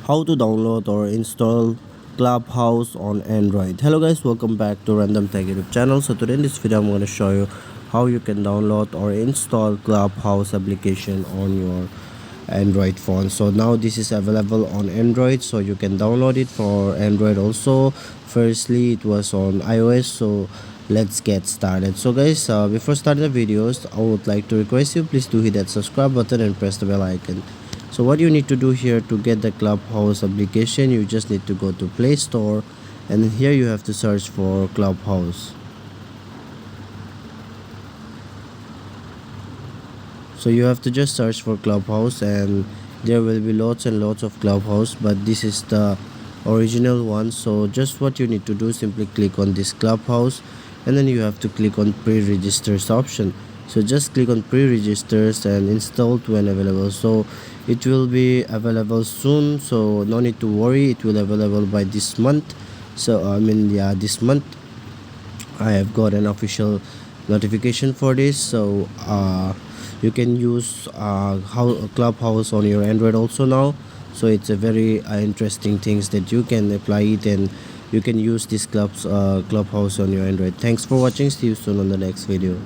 How to download or install Clubhouse on Android. Hello guys, welcome back to Random Tech YouTube channel. So today in this video I'm going to show you how you can download or install Clubhouse application on your Android phone. So now this is available on Android, so you can download it for Android also. Firstly it was on iOS, so let's get started. So guys, before starting the videos, I would like to request you, please do hit that subscribe button and press the bell icon. So what you need to do here to get the Clubhouse application, you just need to go to Play Store, and here you have to search for Clubhouse. So you have to just search for Clubhouse, and there will be lots and lots of Clubhouse, but this is the original one. So just what you need to do, simply click on this Clubhouse, and then you have to click on pre-registers option. So just click on pre-registers and installed when available. So it will be available soon, so no need to worry, it will available by this month. So yeah, this month I have got an official notification for this. So you can use how Clubhouse on your Android also now. So it's a very interesting things that you can apply it, and you can use this Clubhouse on your Android. Thanks for watching, see you soon on the next video.